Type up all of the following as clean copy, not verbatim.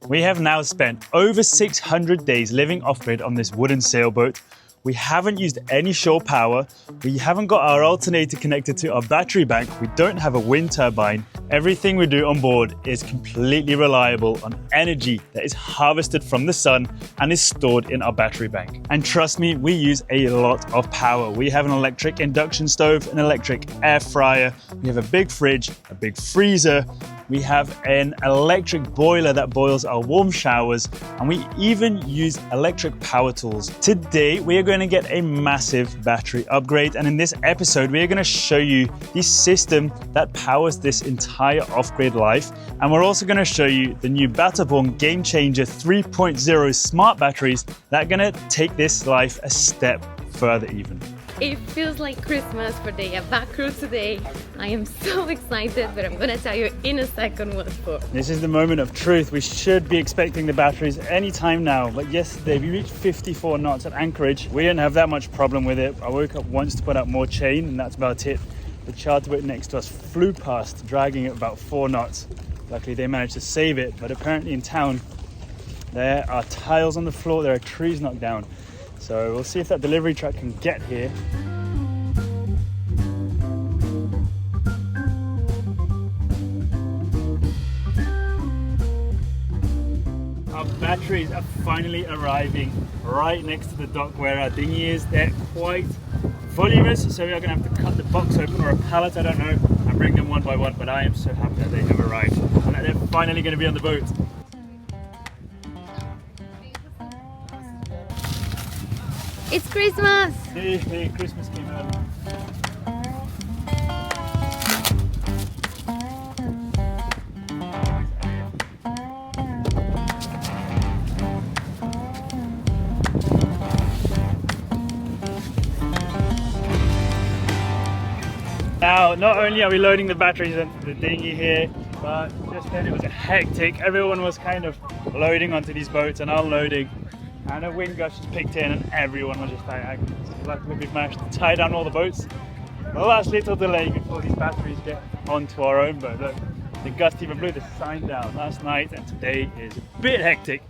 We have now spent over 600 days living off-grid on this wooden sailboat. We haven't used any shore power. We haven't got our alternator connected to our battery bank. We don't have a wind turbine. Everything we do on board is completely reliable on energy that is harvested from the sun and is stored in our battery bank. And trust me, we use a lot of power. We have an electric induction stove, an electric air fryer. We have a big fridge, a big freezer. We have an electric boiler that boils our warm showers, and we even use electric power tools. Today, we are going to get a massive battery upgrade, and in this episode, we are going to show you the system that powers this entire off-grid life, and we're also going to show you the new Batterborn Game Changer 3.0 smart batteries that are going to take this life a step further even. It feels like Christmas for the Yabá crew today. I am so excited, but I'm gonna tell you in a second what for. This is the moment of truth. We should be expecting the batteries any time now, but yesterday we reached 54 knots at Anchorage. We didn't have that much problem with it. I woke up once to put out more chain, and that's about it. The charter boat next to us flew past, dragging at about 4 knots. Luckily they managed to save it, but apparently in town there are tiles on the floor, there are trees knocked down. So we'll see if that delivery truck can get here. Our batteries are finally arriving right next to the dock where our dinghy is. They're quite voluminous, so we are going to have to cut the box open, or a pallet, I don't know, and bring them one by one, but I am so happy that they have arrived and that they're finally going to be on the boat. It's Christmas! Hey, Christmas came early. Now, not only are we loading the batteries into the dinghy here, but just then it was hectic. Everyone was kind of loading onto these boats and unloading. And a wind gust just picked in and everyone was just like, luckily we've managed to tie down all the boats. The last little delay before these batteries get onto our own boat. Look, the gust even blew the sign down last night, and today is a bit hectic.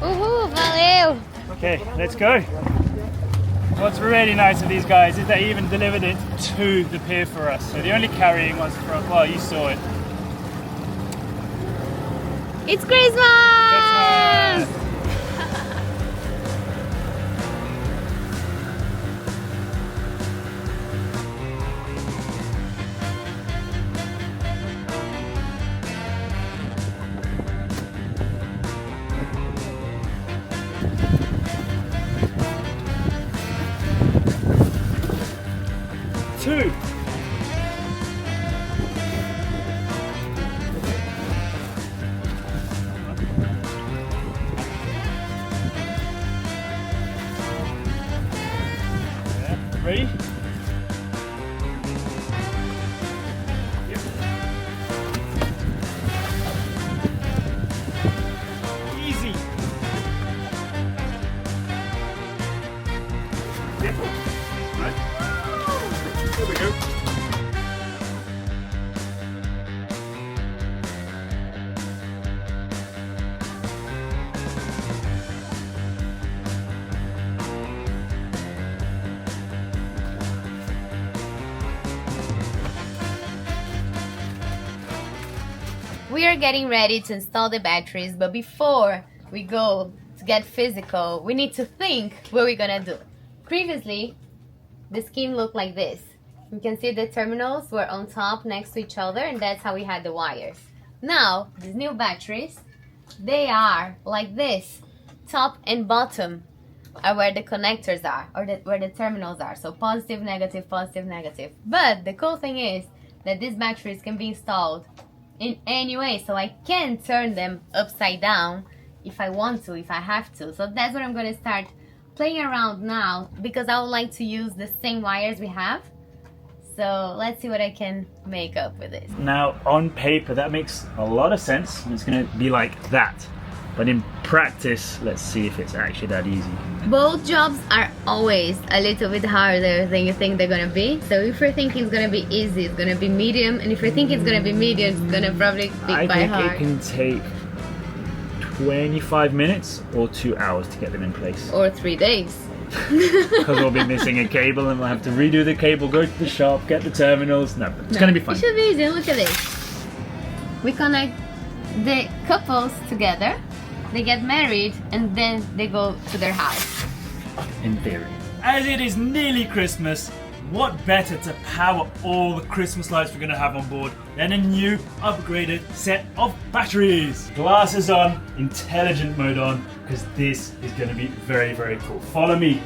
Valeu! Okay, let's go. What's really nice of these guys is they even delivered it to the pier for us. So the only carrying was from, well, you saw it. It's Christmas! Christmas! Two. Ready? Yep. Easy. Yep. Right. There we go. We are getting ready to install the batteries, but before we go to get physical, we need to think what we're gonna do. Previously, the scheme looked like this. You can see the terminals were on top next to each other, and that's how we had the wires. Now, these new batteries, they are like this. Top and bottom are where the connectors are, or where the terminals are. So positive, negative, positive, negative. But the cool thing is that these batteries can be installed in any way, so I can turn them upside down if I want to, if I have to. So that's what I'm gonna start playing around now, because I would like to use the same wires we have. So let's see what I can make up with this. Now, on paper, that makes a lot of sense. It's gonna be like that. But in practice, let's see if it's actually that easy. Boat jobs are always a little bit harder than you think they're gonna be. So if you're thinking it's gonna be easy, it's gonna be medium. And if you're thinking it's gonna be medium, it's gonna probably be quite hard. I think it can take 25 minutes or 2 hours to get them in place. Or 3 days. Because we'll be missing a cable and we'll have to redo the cable, go to the shop, get the terminals. No, it's gonna be fun. It should be easy. Look at this. We connect the couples together. They get married and then they go to their house. In theory. As it is nearly Christmas, what better to power all the Christmas lights we're going to have on board than a new upgraded set of batteries. Glasses on, intelligent mode on, because this is going to be very, very cool. Follow me.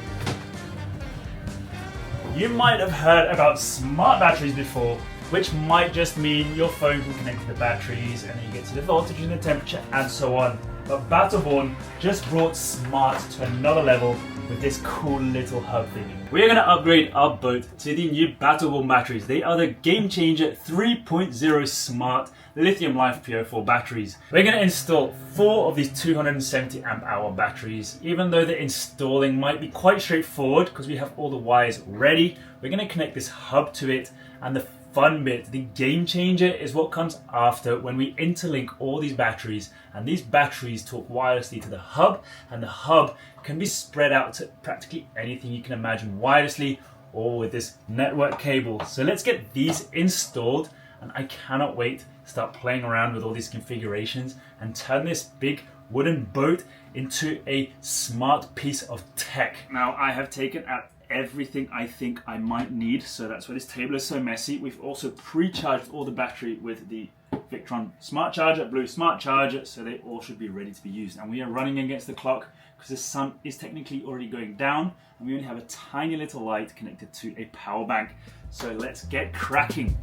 You might have heard about smart batteries before, which might just mean your phone can connect to the batteries and then you get to the voltage and the temperature and so on. But Battleborn just brought smart to another level with this cool little hub thingy. We're going to upgrade our boat to the new Battleborn batteries. They are the Game Changer 3.0 Smart lithium LiFePo4 batteries. We're going to install 4 of these 270 amp hour batteries. Even though the installing might be quite straightforward because we have all the wires ready, we're going to connect this hub to it, and the fun bit, the game changer, is what comes after when we interlink all these batteries, and these batteries talk wirelessly to the hub, and the hub can be spread out to practically anything you can imagine wirelessly or with this network cable. So let's get these installed, and I cannot wait to start playing around with all these configurations and turn this big wooden boat into a smart piece of tech. Now, I have taken out everything I think I might need, so that's why this table is so messy. We've also pre-charged all the battery with the Victron smart charger, blue smart charger, so they all should be ready to be used. And we are running against the clock because the sun is technically already going down and we only have a tiny little light connected to a power bank. So let's get cracking.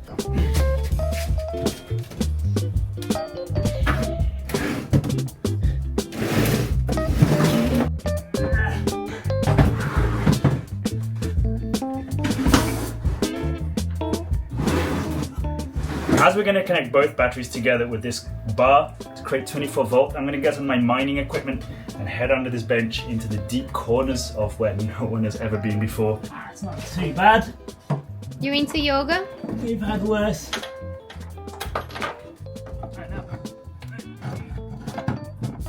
As we're going to connect both batteries together with this bar to create 24 volt, I'm going to get on my mining equipment and head under this bench into the deep corners of where no one has ever been before. It's not too bad. You into yoga? We've had worse.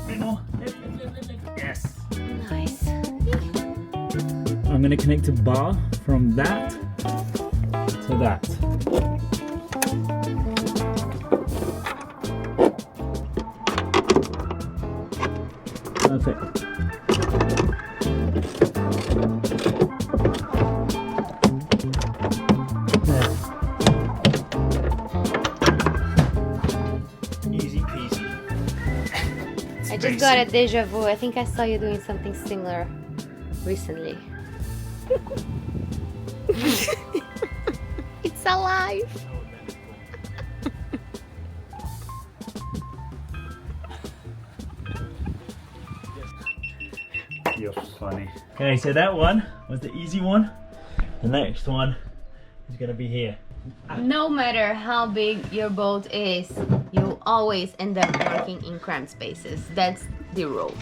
Bit more. Yes. Nice. I'm going to connect a bar from that to that. Perfect. There. Easy peasy. I just got a deja vu. I think I saw you doing something similar recently. It's alive. You're funny. Okay, so that one was the easy one. The next one is gonna be here. No matter how big your boat is, you'll always end up working in cramped spaces. That's the rule.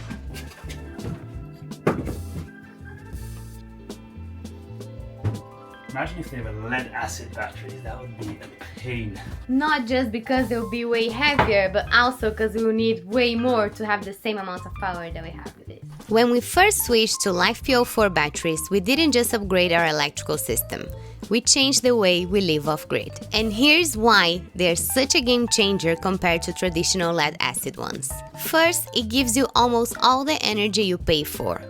Imagine if they were lead acid batteries, that would be a pain. Not just because they'll be way heavier, but also because we'll need way more to have the same amount of power that we have with this. When we first switched to LiFePo4 batteries, we didn't just upgrade our electrical system. We changed the way we live off-grid. And here's why they're such a game changer compared to traditional lead acid ones. First, it gives you almost all the energy you pay for.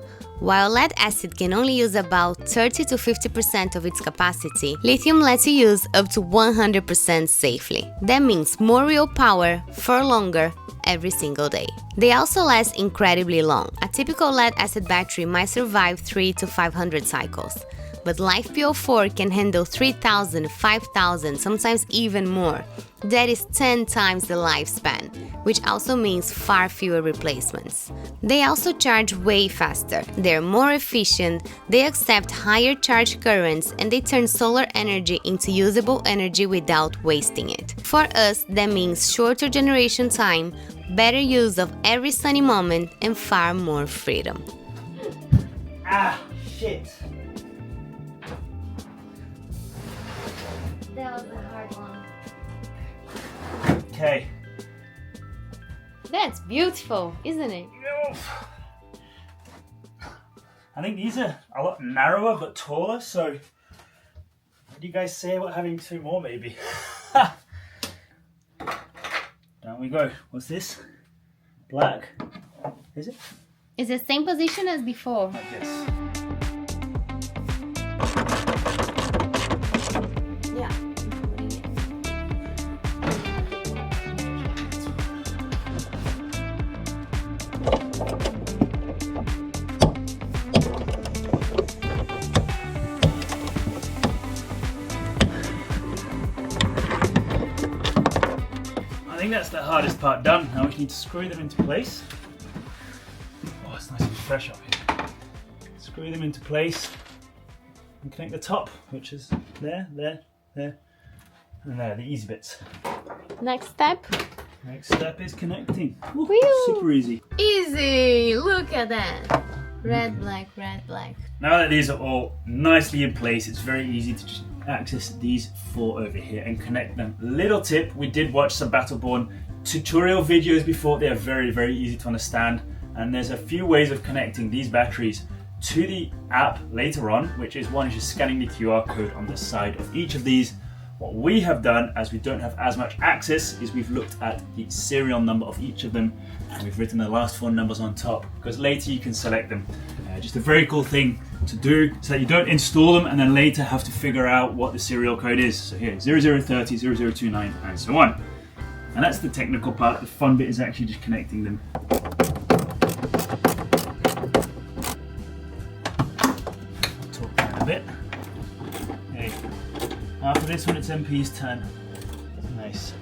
While lead acid can only use about 30 to 50% of its capacity, lithium lets you use up to 100% safely. That means more real power for longer every single day. They also last incredibly long. A typical lead acid battery might survive 300 to 500 cycles, but LiFePo4 can handle 3,000, 5,000, sometimes even more. That is 10 times the lifespan, which also means far fewer replacements. They also charge way faster, they're more efficient, they accept higher charge currents, and they turn solar energy into usable energy without wasting it. For us, that means shorter generation time, better use of every sunny moment, and far more freedom. Ah, shit. That was a hard one. Okay. That's beautiful, isn't it? I think these are a lot narrower but taller, so what do you guys say about having two more maybe? Down we go. What's this? Black. Is it? It's the same position as before. Like this. Yeah. I think that's the hardest part done. Now we just need to screw them into place. Oh, it's nice and fresh up here. Screw them into place and connect the top, which is there, there, there, and there, the easy bits. Next step. Next step is connecting. Ooh, Whew. super easy. Easy! Look at that. Red, black, red, black. Now that these are all nicely in place, it's very easy to just access these four over here and connect them. Little tip, we did watch some Battleborn tutorial videos before. They are very, very easy to understand. And there's a few ways of connecting these batteries to the app later on, which is one is just scanning the QR code on the side of each of these. What we have done, as we don't have as much access, is we've looked at the serial number of each of them and we've written the last four numbers on top because later you can select them. Just a very cool thing to do so that you don't install them and then later have to figure out what the serial code is. So here, 0030, 0029 and so on. And that's the technical part. The fun bit is actually just connecting them. Talk down a bit. Okay. After this one, it's MP's turn. Nice.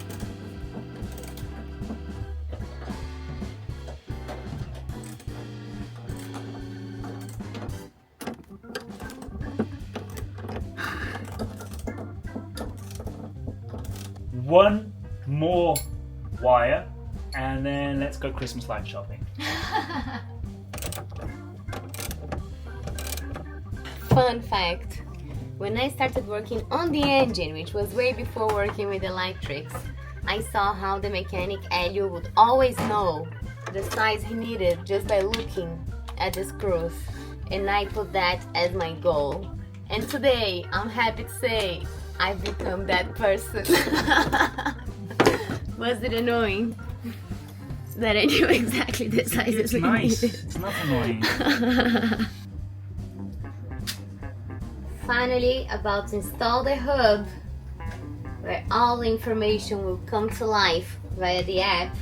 One more wire, and then let's go Christmas light shopping. Fun fact. When I started working on the engine, which was way before working with electrics, I saw how the mechanic Elio would always know the size he needed just by looking at the screws. And I put that as my goal. And today, I'm happy to say, I've become that person. Was it annoying? That I knew exactly the sizes we nice. needed. It's not annoying. Finally, about to install the hub, where all the information will come to life via the app.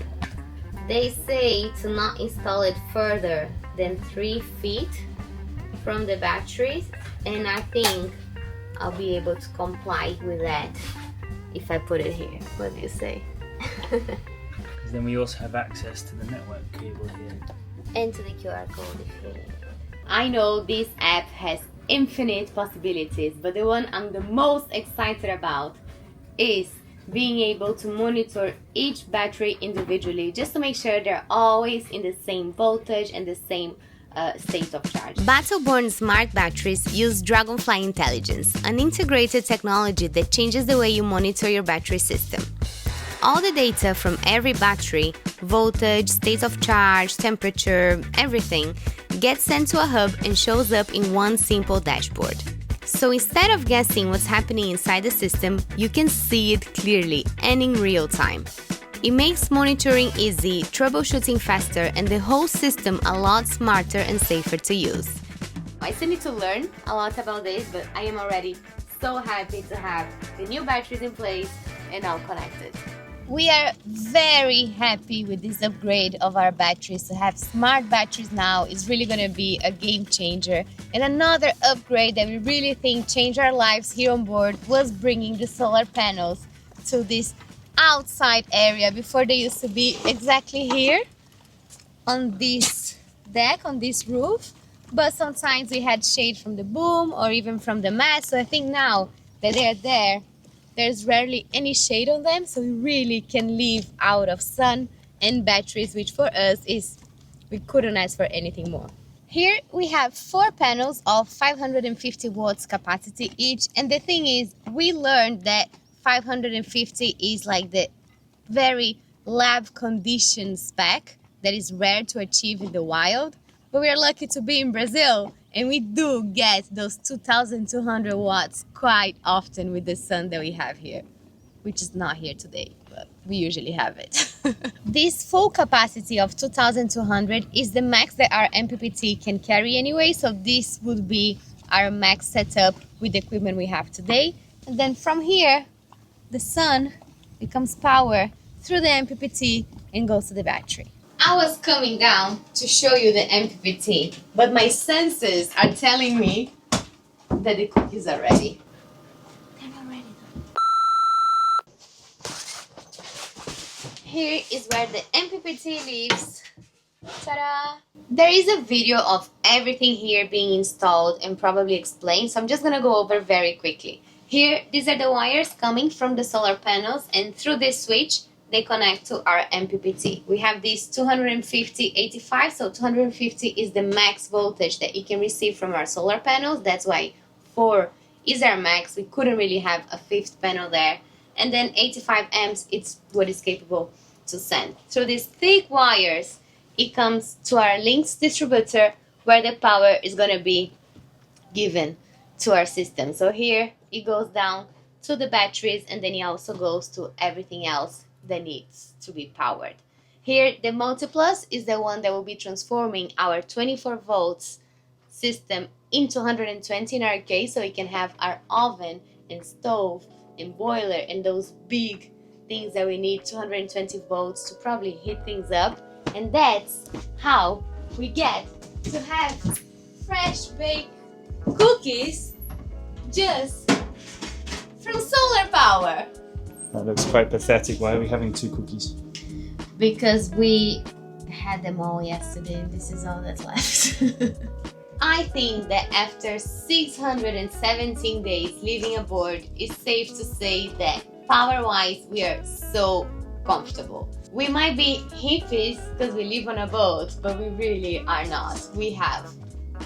They say to not install it further than 3 feet from the batteries, and I think I'll be able to comply with that if I put it here. What do you say? Because then we also have access to the network cable here. And to the QR code if you need. I know this app has infinite possibilities, but the one I'm the most excited about is being able to monitor each battery individually just to make sure they're always in the same voltage and the same state of charge. Battleborn smart batteries use Dragonfly Intelligence, an integrated technology that changes the way you monitor your battery system. All the data from every battery, voltage, state of charge, temperature, everything, gets sent to a hub and shows up in one simple dashboard. So instead of guessing what's happening inside the system, you can see it clearly and in real time. It makes monitoring easy, troubleshooting faster, and the whole system a lot smarter and safer to use. I still need to learn a lot about this, but I am already so happy to have the new batteries in place and all connected. We are very happy with this upgrade of our batteries. To have smart batteries now is really going to be a game changer. And another upgrade that we really think changed our lives here on board was bringing the solar panels to this outside area. Before they used to be exactly here on this deck, on this roof, but sometimes we had shade from the boom or even from the mast. So I think now that they're there, there's rarely any shade on them, so we really can live out of sun and batteries, which for us is, we couldn't ask for anything more. Here we have 4 panels of 550 watts capacity each, and the thing is, we learned that 550 is like the very lab conditioned spec that is rare to achieve in the wild, but we are lucky to be in Brazil, and we do get those 2200 watts quite often with the sun that we have here, which is not here today, but we usually have it. This full capacity of 2200 is the max that our MPPT can carry anyway, so this would be our max setup with the equipment we have today. And then from here, the sun becomes power through the MPPT and goes to the battery. I was coming down to show you the MPPT, but my senses are telling me that the cookies are ready. They're not ready though. Here is where the MPPT lives. Ta-da! There is a video of everything here being installed and probably explained, so I'm just gonna go over very quickly. Here, these are the wires coming from the solar panels, and through this switch, they connect to our MPPT. We have this 250/85, so 250 is the max voltage that you can receive from our solar panels. That's why 4 is our max. We couldn't really have a 5th panel there. And then 85 amps, it's what is capable to send. Through these thick wires, it comes to our links distributor where the power is gonna be given to our system. So here it goes down to the batteries, and then it also goes to everything else that needs to be powered. Here the multiplus is the one that will be transforming our 24 volts system into 120 in our case, so we can have our oven and stove and boiler and those big things that we need 220 volts to probably heat things up. And that's how we get to have fresh baked cookies just from solar power. That looks quite pathetic. Why are we having 2 cookies? Because we had them all yesterday and this is all that's left. I think that after 617 days living aboard, it's safe to say that power-wise we are so comfortable. We might be hippies because we live on a boat, but we really are not. We have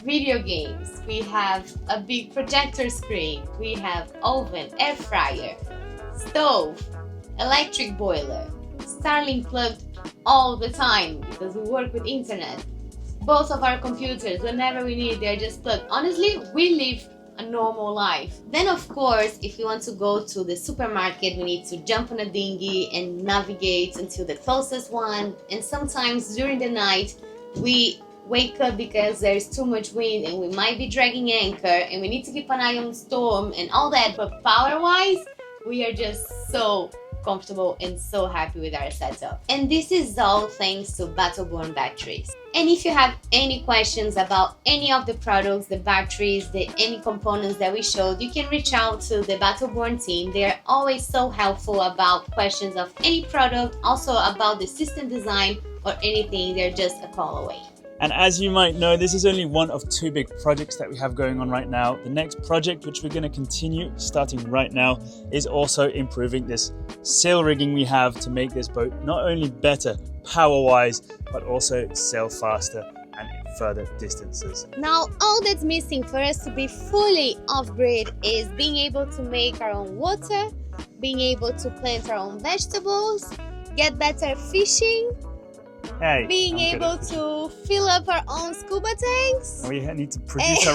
video games, we have a big projector screen, we have oven, air fryer, stove, electric boiler, Starlink plugged all the time because we work with internet. Both of our computers, whenever we need, they're just plugged. Honestly, we live a normal life. Then of course, if we want to go to the supermarket, we need to jump on a dinghy and navigate until the closest one. And sometimes during the night, we wake up because there's too much wind and we might be dragging anchor and we need to keep an eye on the storm and all that. But power-wise, we are just so comfortable and so happy with our setup. And this is all thanks to Battle-Born batteries. And if you have any questions about any of the products, the batteries, any components that we showed, you can reach out to the Battle-Born team. They are always so helpful about questions of any product, also about the system design or anything. They're just a call away. And as you might know, this is only one of 2 big projects that we have going on right now. The next project, which we're going to continue starting right now, is also improving this sail rigging we have to make this boat not only better power-wise, but also sail faster and further distances. Now, all that's missing for us to be fully off-grid is being able to make our own water, being able to plant our own vegetables, get better fishing, being able to fill up our own scuba tanks. We need to produce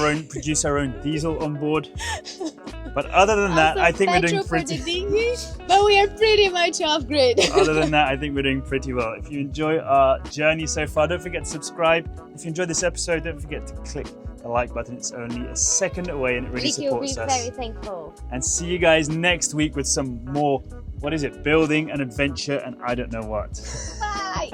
our own diesel on board. But other than that, I think we're doing pretty. But we are pretty much off grid. Other than that, I think we're doing pretty well. If you enjoy our journey so far, don't forget to subscribe. If you enjoyed this episode, don't forget to click the like button. It's only a second away and it really supports us. Very thankful. And see you guys next week with some more, building and adventure and I don't know what. Bye.